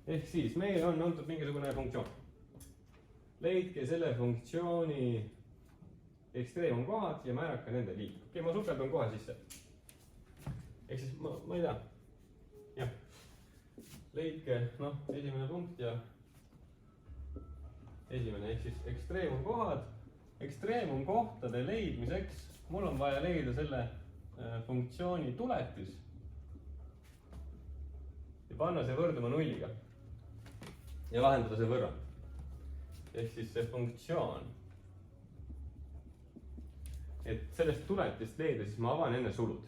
ehk siis meile on antud mingisugune funktsioon. Leidke selle funktsiooni ekstreemumkohad ja määrake nende liik. Okei, ma sukeldan kohe sisse. Ehk siis ma ei tea. Jah. Leidke, noh, esimene punkt ja esimene ehk siis ekstreemumkohad. Ekstreemumkohtade leidmiseks mul on vaja leida selle funktsiooni tuletis ja panna see võrduma nulliga ja lahendada see võrrand. Ehk siis see funktsioon, et sellest tuletist leida, siis ma avan enne sulud.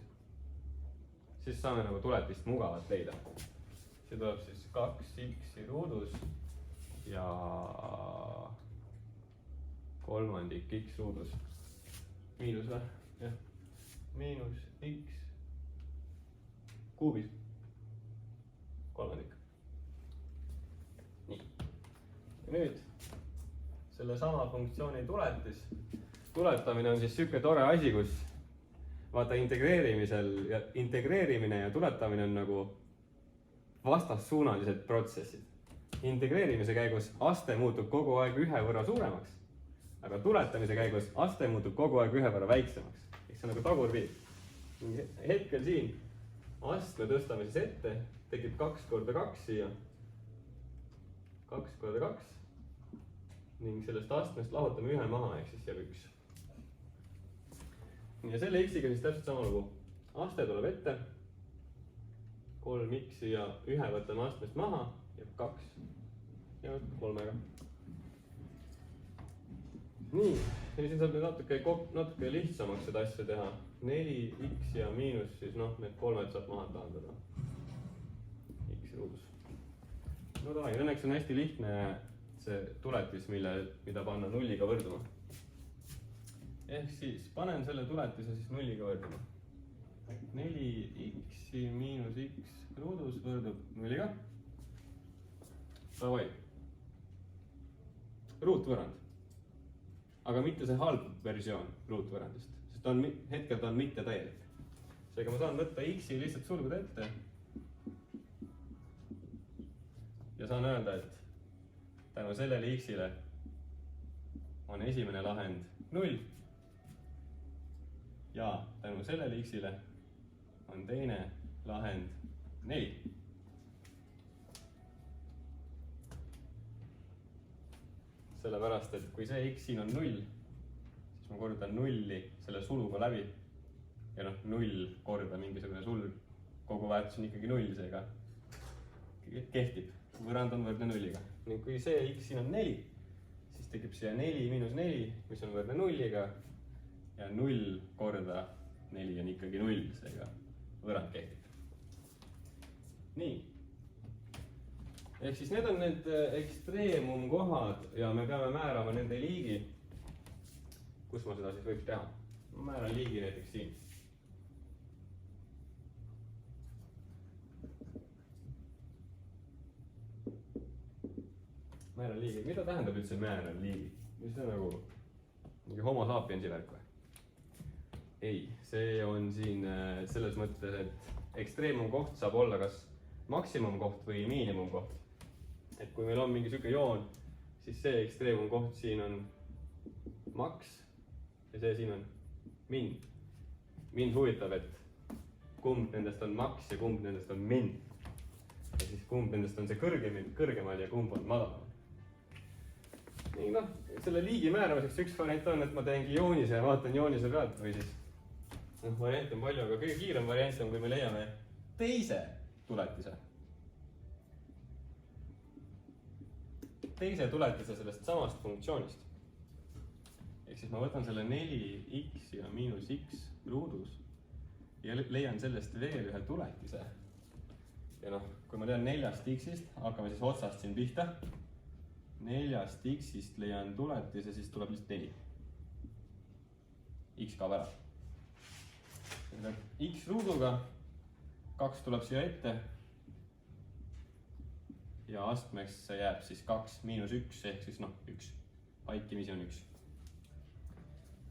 Siis saame nagu tuletist mugavalt leida. See tuleb siis 2x ruudus ja kolmandik x ruudus. Miinus või? Jah. Miinus x kuubis. Kolmandik. Nii. Ja nüüd selle sama funktsiooni tuletis. Tuletamine on siis siuke tore asi, kus vaata integreerimine ja tuletamine on nagu vastassuunalised protsessid. Integreerimise käigus aste muutub kogu aeg ühe võrra suuremaks, aga tuletamise käigus aste muutub kogu aeg ühe võrra väiksemaks. Ehk see on nagu tagurpidi. Hetkel siin astme tõstame siis ette, tekib 2 korda 2 siia. 2 korda 2. Ning sellest astmest lahutame ühe maha, ehk siis jääb 1. Ja selle x-iga siis täpselt sama lugu. Aste tuleb ette, 3x ja ühe võtame astmest maha, jääb 2 ja 3-ga. Nii, ja siin saab natuke lihtsamaks seda asja teha. 4x ja miinus, siis noh, need 3 saab maha taandada. X ruudus. No davai, õnneks on hästi lihtne see tuletis, mida panna nulliga võrduma. Ehk siis panen selle tuletise siis nulliga võrduma. 4x miinus x ruudus võrdub nulliga. Davai. Ruutvõrrand. Aga mitte see halb versioon ruutvõrrandist, sest hetkel ta on mitte täielik. Seega ma saan võtta x-i lihtsalt sulguda ette ja saan öelda, et tänu sellele x-ile on esimene lahend 0 ja tänu sellele x-ile on teine lahend 4. Sellepärast, et kui see x siin on 0, siis ma kordan 0 selle suluga läbi ja noh, 0 korda mingisugune sulg, kogu väärtus on ikkagi 0, seega kehtib. Võrrand on võrdne 0-ga. Ning kui see x siin on 4, siis tekib siia 4 miinus 4, mis on võrdne 0-ga ja 0 korda 4 on ikkagi 0, seega võrrand kehtib. Nii. Ehk siis need on need ekstreemumkohad ja me peame määrama nende liigi, kus ma seda siis võiks teha. Ma määran liigi näiteks siin. Määran liigi. Mida tähendab üldse määran liigi? Mis see on nagu mingi homo sapiensi värk või? Ei, see on siin selles mõttes, et ekstreemumkoht saab olla kas maksimumkoht või miinimumkoht. Et kui meil on mingi siuke joon, siis see ekstreemumkoht siin on maks ja see siin on min. Mind huvitab, et kumb nendest on maks ja kumb nendest on min. Ja siis kumb nendest on see kõrgemal ja kumb on madalam. Nii noh, selle liigi määramiseks üks variant on, et ma teengi joonise ja vaatan joonise pealt või siis variant on palju, aga kõige kiirem variant on, kui me leiame teise tuletise. Teise tuletise sellest samast funktsioonist. Ehk siis ma võtan selle 4x ja miinus x ruudus ja leian sellest veel ühe tuletise. Ja noh, kui ma tean 4-st x-ist, hakkame siis otsast siin pihta. 4-st x-ist leian tuletise, siis tuleb lihtsalt 4. X kaob ära. X ruuduga 2 tuleb siia ette ja astmeks jääb siis 2 miinus 1 ehk siis noh 1. Vaikimisi on 1.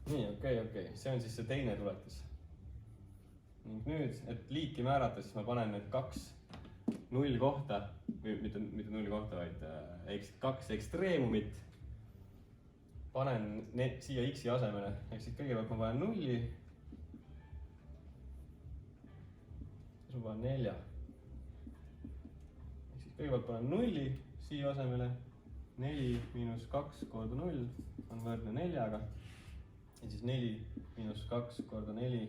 Nii, okei. See on siis see teine tuletis. Ning nüüd, et liiki määrata, siis ma panen need 2 null kohta, või mitte null kohta, vaid kaks ekstreemumit. Panen siia x-i asemele, ehk siis kõigepealt ma panen nulli. Siis ma panen 4. Ehk siis kõigepealt panen nulli siia asemele. 4 miinus 2 korda 0 on võrdne 4-ga. Ja siis 4 miinus 2 korda 4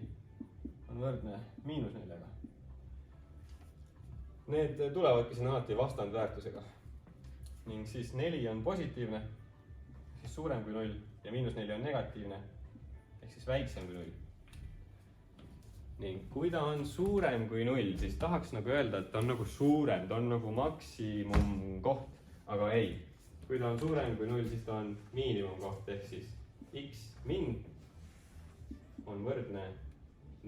on võrdne miinus 4-ga. Need tulevadki siin alati vastandväärtusega. Ning siis 4 on positiivne, siis suurem kui 0, ja miinus 4 on negatiivne, ehk siis väiksem kui 0. Ning kui ta on suurem kui 0, siis tahaks nagu öelda, et ta on nagu suurem, ta on nagu maksimum koht, aga ei. Kui ta on suurem kui 0, siis ta on miinimum koht, ehk siis x min on võrdne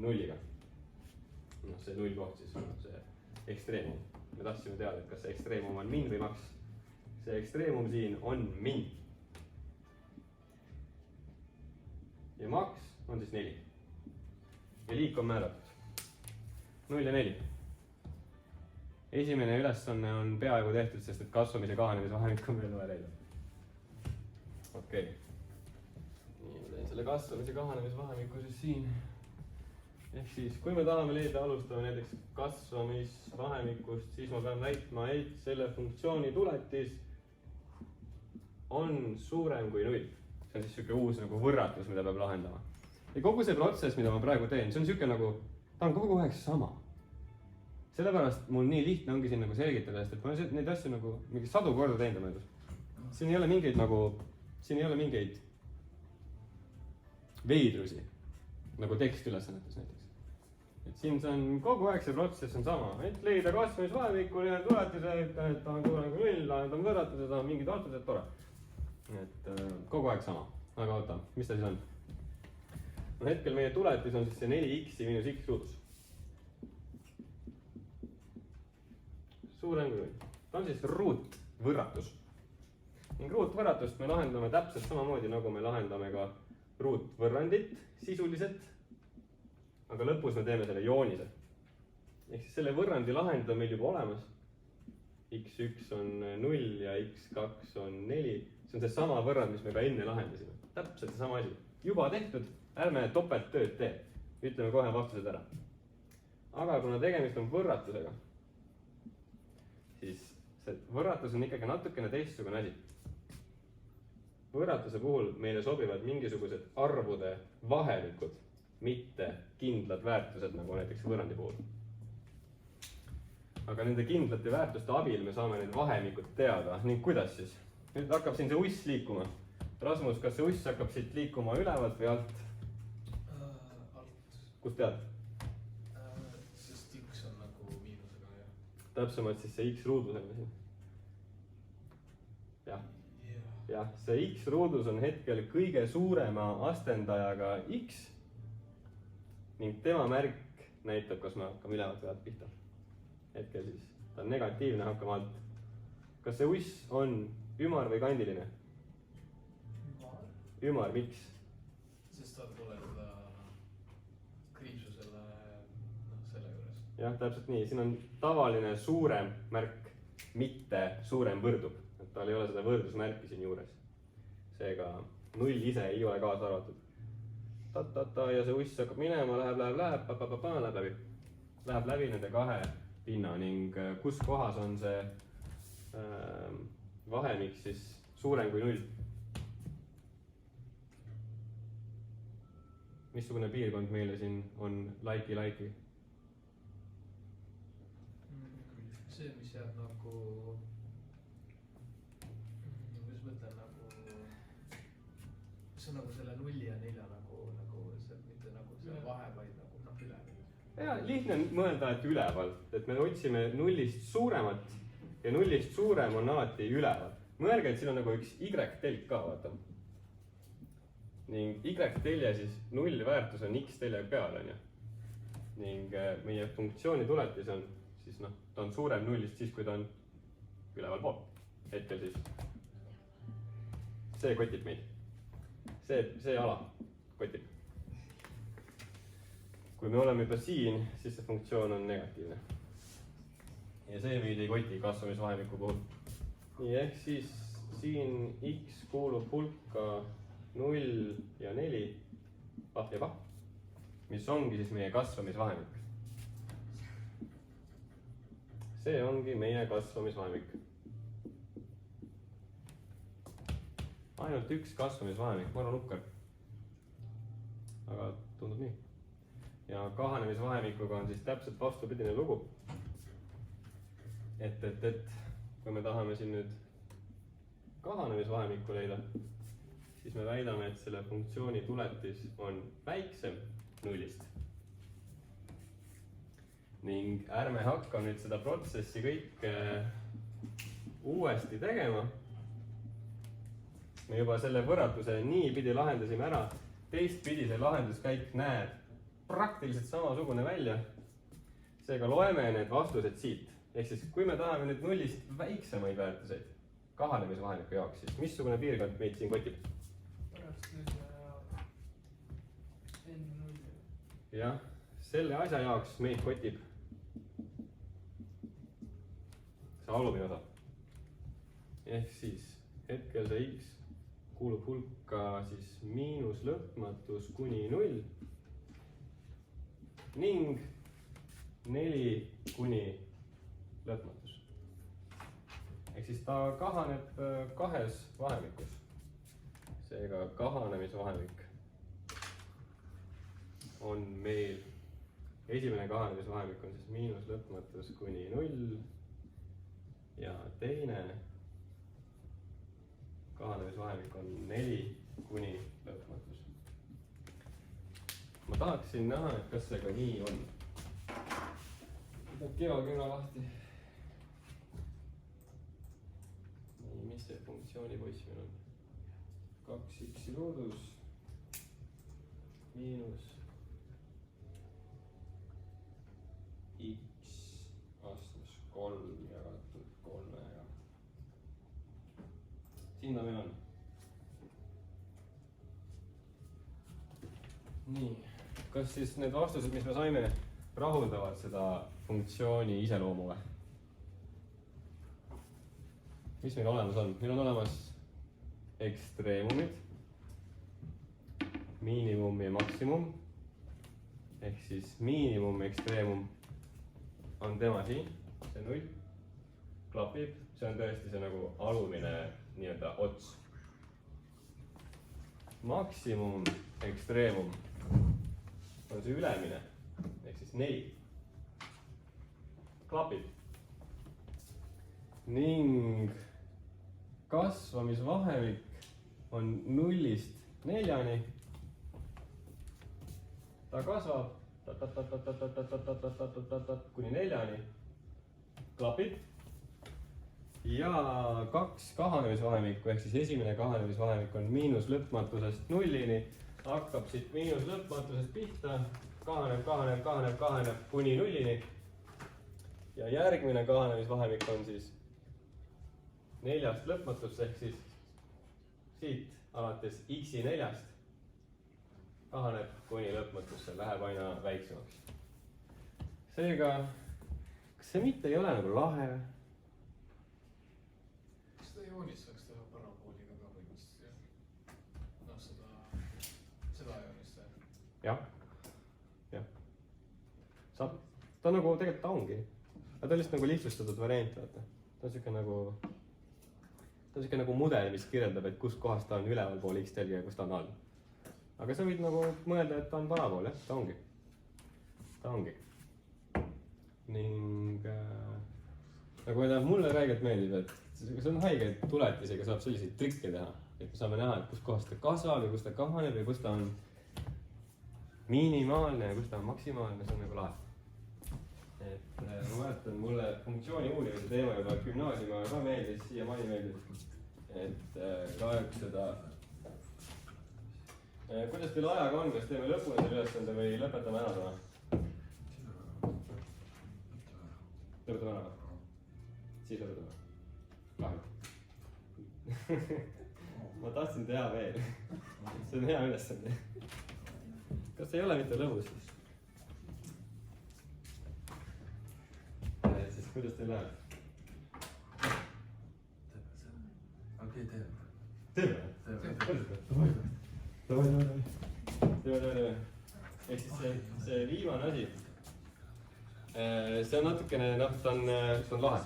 0-ga. No see 0 koht siis on see ekstreemum. Me tahtsime teada, et kas see ekstreemum on min või maks. See ekstreemum siin on min. Ja maks on siis 4. Ja liik on määratud. 0 ja 4. Esimene ülesanne on peaaegu tehtud, sest et kasvamise kahanemise vahemik on veel vaja leida. Okei. Nii, ma teen selle kasvamise kahanemise vahemiku siis siin. Ehk siis, kui me tahame leida, alustame näiteks kasvamisvahemikust, siis ma pean näitma, et selle funktsiooni tuletis on suurem kui 0. See on siis siuke uus nagu võrratus, mida peab lahendama. Ja kogu see protsess, mida ma praegu teen, see on siuke nagu, ta on kogu aeg sama. Sellepärast mul nii lihtne ongi siin nagu selgitada, sest et ma olen neid asju nagu mingi 100 korda teinud oma elus. Siin ei ole mingeid nagu, siin ei ole mingeid veidrusi, nagu tekstülesannetes näiteks. Et siin see on kogu aeg see protsess on sama, et leida kasvamisvahemikku, leida tuletuse, et ta on suurem kui 0, lahendame võrratuse, ta on mingid vastused, tore. Et kogu aeg sama, aga oota, mis ta siis on? No hetkel meie tuletis on siis see 4x miinus x ruudus. Suurem kui 0. Ta on siis ruutvõrratus. Ning ruutvõrratust me lahendame täpselt samamoodi, nagu me lahendame ka ruutvõrrandit sisuliselt. Aga lõpus me teeme selle joonise. Ehk siis selle võrrandi lahend on meil juba olemas. x1 on 0 ja x2 on 4. See on see sama võrrand, mis me ka enne lahendasime. Täpselt see sama asi. Juba tehtud, ärme topelt tööd tee. Ütleme kohe vastused ära. Aga kuna tegemist on võrratusega, siis see võrratus on ikkagi natukene teistsugune asi. Võrratuse puhul meile sobivad mingisugused arvude vahemikud, mitte kindlad väärtused, nagu näiteks võrrandi puhul. Aga nende kindlate väärtuste abil me saame need vahemikud teada. Ning kuidas siis? Nüüd hakkab siin see uss liikuma. Rasmus, kas see uss hakkab siit liikuma ülevalt või alt? Alt. Kust tead? Sest x on nagu miinusega, jah. Täpsemalt siis see x ruudusega siin. Jah, see x ruudus on hetkel kõige suurema astendajaga x. Ning tema märk näitab, kas me hakkame ülevalt või alt pihta. Hetkel siis, ta on negatiivne, hakkame alt. Kas see uss on ümar või kandiline? Ümar. Ümar, miks? Sest ta tuleb kriipsu selle juures. Jah, täpselt nii. Siin on tavaline suurem märk, mitte suurem võrdub. Et tal ei ole seda võrdusmärki siin juures. Seega 0 ise ei ole kaasa arvatud. Ja see uss hakkab minema, läheb läbi. Läheb läbi nende kahe pinna ning kus kohas on see vahemik siis suurem kui 0. Missugune piirkond meile siin on laiki? See, mis jääb nagu, mis mõtlen nagu, see on nagu selle 0 ja 4 nagu see, mitte nagu selle vahe, vaid nagu üleval. Ja lihtne on mõelda, et üleval, et me otsime 0-st suuremat ja 0-st suurem on alati üleval. Mõelge, et siin on nagu üks y-telg ka, vaata. Ning y-telje siis 0 väärtus on x-telje peal, on ju. Ning meie funktsiooni tuletis on siis ta on suurem 0-st siis, kui ta on üleval pool. Hetkel siis see kotib meid. See ala kotib. Kui me oleme juba siin, siis see funktsioon on negatiivne. ja see meid ei koti kasvamisvahemiku puhul. nii, ehk siis siin x kuulub hulka 0 ja 4 ja pah, mis ongi siis meie kasvamisvahemik. see ongi meie kasvamisvahemik. ainult üks kasvamisvahemik, ma olen nukker. aga tundub nii. ja kahanemisvahemikuga on siis täpselt vastupidine lugu. et kui me tahame siin nüüd kahanemisvahemikku leida, siis me väidame, et selle funktsiooni tuletis on väiksem nullist. ning ärme hakka nüüd seda protsessi kõike uuesti tegema. me juba selle võrratuse niipidi lahendasime ära. teistpidi see lahenduskäik näeb praktiliselt samasugune välja. seega loeme need vastused siit. ehk siis, kui me tahame nüüd nullist väiksemaid väärtuseid kahanemisvahemiku jaoks, siis missugune piirkond meid siin kotib? pärast 0 ja enne 0. jah, selle asja jaoks meid kotib see alumine osa. ehk siis hetkel see x kuulub hulka siis miinus lõpmatus kuni 0 ning 4 kuni lõpmatus. ehk siis ta kahaneb kahes vahemikus. seega kahanemisvahemik on meil, esimene kahanemisvahemik on siis miinus lõpmatus kuni 0 ja teine kahanemisvahemik on 4 kuni lõpmatus. ma tahaksin näha, et kas see ka nii on. võtab kevaküna lahti. nii, mis see funktsiooni poiss meil on? 2x ruudus miinus x astmes 3 jagatud 3-ga. siin ta meil on. nii, kas siis need vastused, mis me saime, rahuldavad seda funktsiooni iseloomu või? mis meil olemas on? meil on olemas ekstreemumid, miinimum ja maksimum. ehk siis miinimum ekstreemum on tema siin, see 0 klapib, see on tõesti see nagu alumine nii-öelda ots. maksimum ekstreemum on see ülemine ehk siis 4 klapib. ning kasvamisvahemik on 0-st 4-ni. ta kasvab kuni 4-ni, klapib. ja 2 kahanemisvahemikku ehk siis esimene kahanemisvahemik on miinus lõpmatusest 0-ni, hakkab siit miinus lõpmatusest pihta, kahaneb kuni 0-ni. ja järgmine kahanemisvahemik on siis 4-st lõpmatust ehk siis siit alates x-i 4-st kahaneb kuni lõpmatusse, läheb aina väiksemaks. seega, kas see mitte ei ole nagu lahe? kas seda joonist saaks teha parabooliga ka põhimõtteliselt? noh, seda joonist teha. jah. saab, ta nagu tegelikult ta ongi. aga ta on lihtsalt nagu lihtsustatud variant, vaata. ta on siuke nagu mudel, mis kirjeldab, et kus kohas ta on ülevalpool x-telge ja kus ta on all. aga sa võid nagu mõelda, et ta on parabool, jah, ta ongi. ning nagu mulle räigelt meeldib, et see on haige, et tuletisega saab selliseid trikke teha. et me saame näha, et kus kohas ta kasvab ja kus ta kahaneb ja kus ta on minimaalne ja kus ta on maksimaalne, see on nagu lahe. et ma mäletan, mulle funktsiooni uurimise teema juba gümnaasiumi ajal ka meeldis, siiamaani meeldib. et kahjuks seda. kuidas teil ajaga on, kas teeme lõpuni selle ülesande või lõpetame ära täna? lõpetame ära või? siis lõpetame. kahju. ma tahtsin teha veel. see on hea ülesande. kas ei ole mitte lõbus siis? kuidas teil läheb? okei, teeme. Teeme või? Davai. Ehk siis see viimane asi. See on natukene, noh, ta on lahe.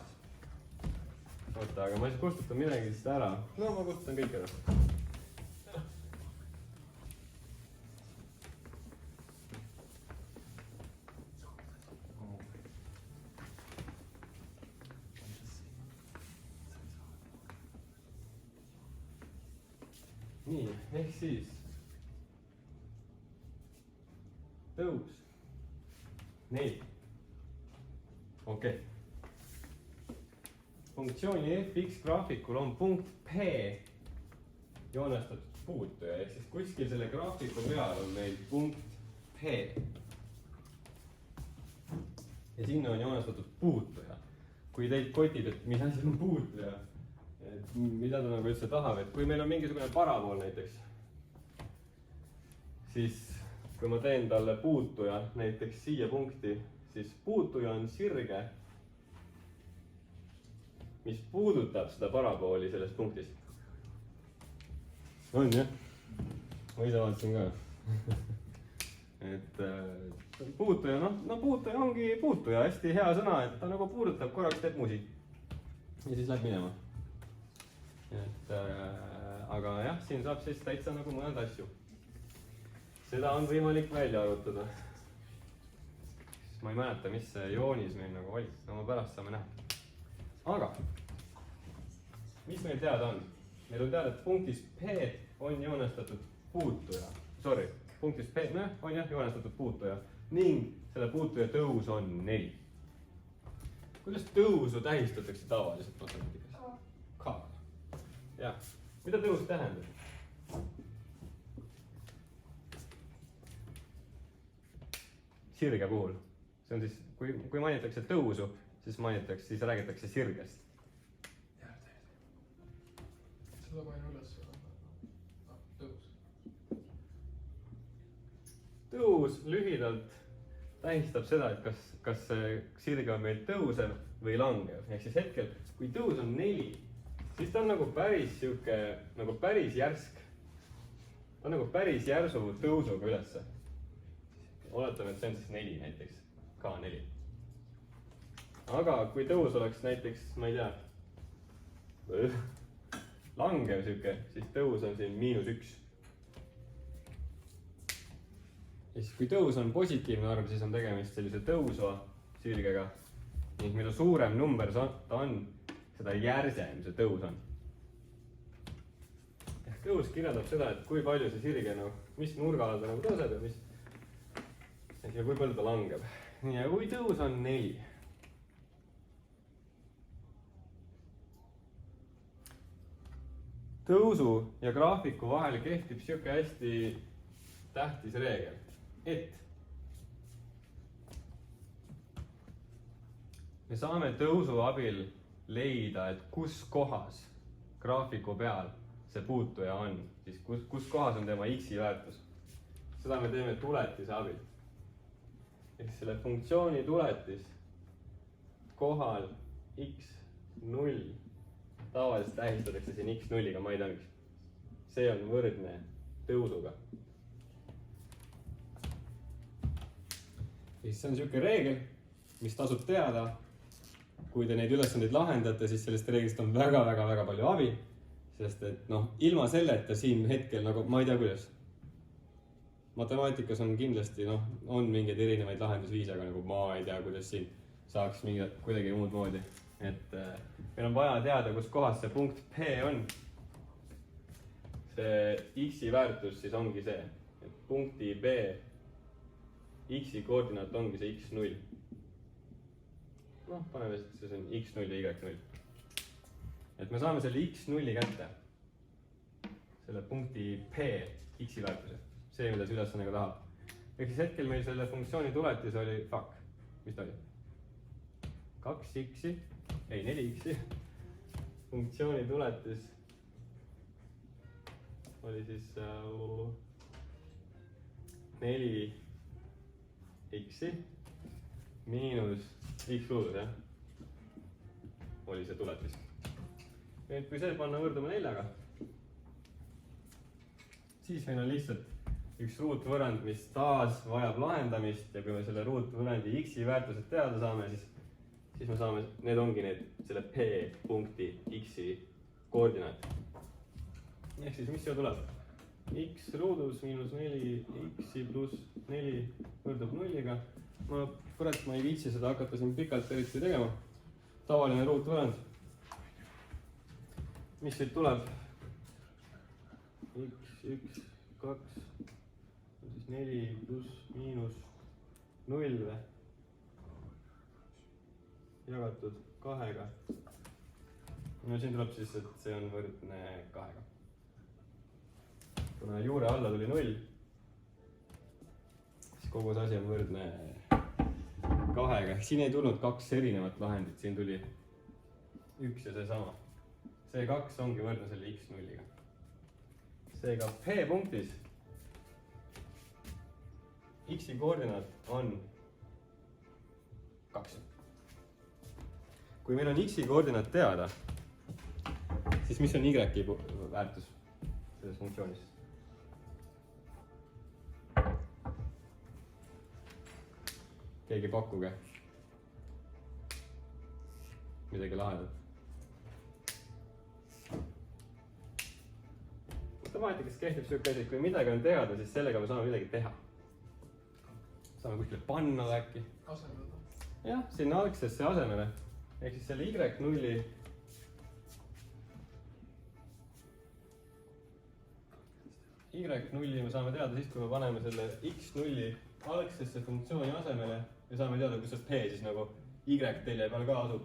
Oota, aga ma siis kustutan midagi siis ära. No ma kustutan kõik ära. Nii, ehk siis tõus 4. Okei. Funktsiooni fx graafikul on punkt P joonestatud puutuja, ehk siis kuskil selle graafiku peal on meil punkt P. Ja sinna on joonestatud puutuja. Kui teid kotib, et mis asi on puutuja, et mida ta nagu üldse tahab, et kui meil on mingisugune parabool näiteks, siis kui ma teen talle puutuja näiteks siia punkti, siis puutuja on sirge, mis puudutab seda parabooli selles punktis. On jah? Ma ise vaatasin ka. Et puutuja, no puutuja ongi puutuja, hästi hea sõna, et ta nagu puudutab, korraks teeb musi. Ja siis läheb minema. Et, aga jah, siin saab siis täitsa nagu mõned asju. Seda on võimalik välja arutada. Ma ei mäleta, mis see joonis meil nagu oli. No ma pärast saame näha. Aga, mis meil teada on? Meil on teada, et punktis P on joonestatud puutuja. Sorry, punktis P on jah joonestatud puutuja. Ning selle puutuja tõus on 4. Kuidas tõusu tähistatakse tavaliselt matemaatikas? K. Jah, mida tõus tähendab? Sirge puhul. See on siis, kui mainitakse tõusu, siis räägitakse sirgest. Seda mainin üles. Tõus. Tõus lühidalt tähistab seda, et kas see sirge on meil tõusev või langev. Ehk siis hetkel, kui tõus on 4, siis ta on nagu päris siuke, nagu päris järsk. Ta on nagu päris järsu tõusuga ülesse. Oletame, et see on siis 4 näiteks, K4. Aga kui tõus oleks näiteks, ma ei tea, langev siuke, siis tõus on siin -1. Ja siis kui tõus on positiivne arv, siis on tegemist sellise tõusva sirgega. Ning mida suurem number ta on, seda järsem see tõus on. Ehk tõus kirjeldab seda, et kui palju see sirge, mis nurga all ta nagu tõuseb ja kui palju ta langeb. Ja kui tõus on 4. Tõusu ja graafiku vahel kehtib siuke hästi tähtis reegel, et me saame tõusu abil leida, et kus kohas graafiku peal see puutuja on, siis kus kohas on tema x-i väärtus. Seda me teeme tuletise abil. Ehk selle funktsiooni tuletis kohal x0 tavaliselt tähistatakse siin x0-ga, ma ei tea miks. See on võrdne tõusuga. Ja siis see on siuke reegel, mis tasub teada. Kui te neid ülesandeid lahendate, siis sellest reeglist on väga palju abi. Sest et ilma selleta siin hetkel nagu ma ei tea kuidas. Matemaatikas on kindlasti, on mingeid erinevaid lahendusviise, aga nagu ma ei tea, kuidas siin saaks kuidagi muud moodi. Et meil on vaja teada, kus kohas see punkt P on. See x-i väärtus siis ongi see, et punkti B x-i koordinaat ongi see x0. Paneme, et see on x0 ja y0. Et me saame selle x0 kätte. Selle punkti P x-i väärtuse. See, mida see ülesannega tahab. Ehk siis hetkel meil selle funktsiooni tuletis oli, mis ta oli? 2x-i, ei 4x-i. Funktsiooni tuletis oli siis 4x-i miinus x luudus, jah? oli see tuletis. nüüd kui see panna võrduma 4-ga, siis meil on lihtsalt üks ruutvõrrand, mis taas vajab lahendamist ja kui me selle ruutvõrrandi x-i väärtused teada saame, siis me saame, need ongi need selle P punkti x-i koordinaat. ehk siis mis siia tuleb? X ruudus miinus 4 x-i pluss 4 võrdub 0-ga. ma ei viitsi seda hakata siin pikalt eriti tegema. Tavaline ruutvõrrand. mis siit tuleb? x1, 2, siis 4 pluss miinus 0 või? Jagatud 2-ga. no siin tuleb siis, et see on võrdne 2-ga. kuna juure alla tuli 0, siis kogu see asi on võrdne 2-ga. siin ei tulnud 2 erinevat lahendit, siin tuli 1 ja seesama. see 2 ongi võrdne selle x0-ga. seega P punktis x-i koordinaat on 2. kui meil on x-i koordinaat teada, siis mis on y-i väärtus selles funktsioonis? keegi pakkuge midagi lahedat. matemaatikas kehtib siuke asi, et kui midagi on teada, siis sellega me saame midagi teha. saame kuskile panna äkki. asendada. jah, sinna algsesse asemele. ehk siis selle y0 y0 me saame teada siis, kui me paneme selle x0 algsesse funktsiooni asemele ja saame teada, kus see P siis nagu y-telje peal ka asub.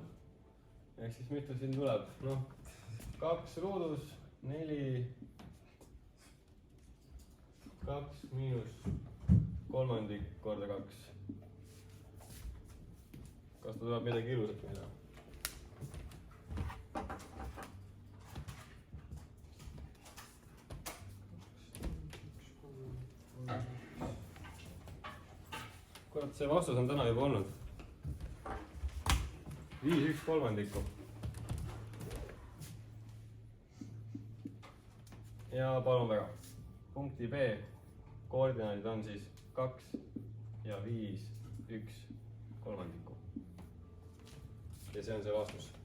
ehk siis mis ta siin tuleb? noh, 2 ruudus, 4, 2 miinus kolmandik korda 2. kas ta tuleb midagi ilusat meile? kurat, see vastus on täna juba olnud. 5/1/3. ja palun väga. punkti B koordinaadid on siis 2 ja 5/1/3. ja see on see vastus.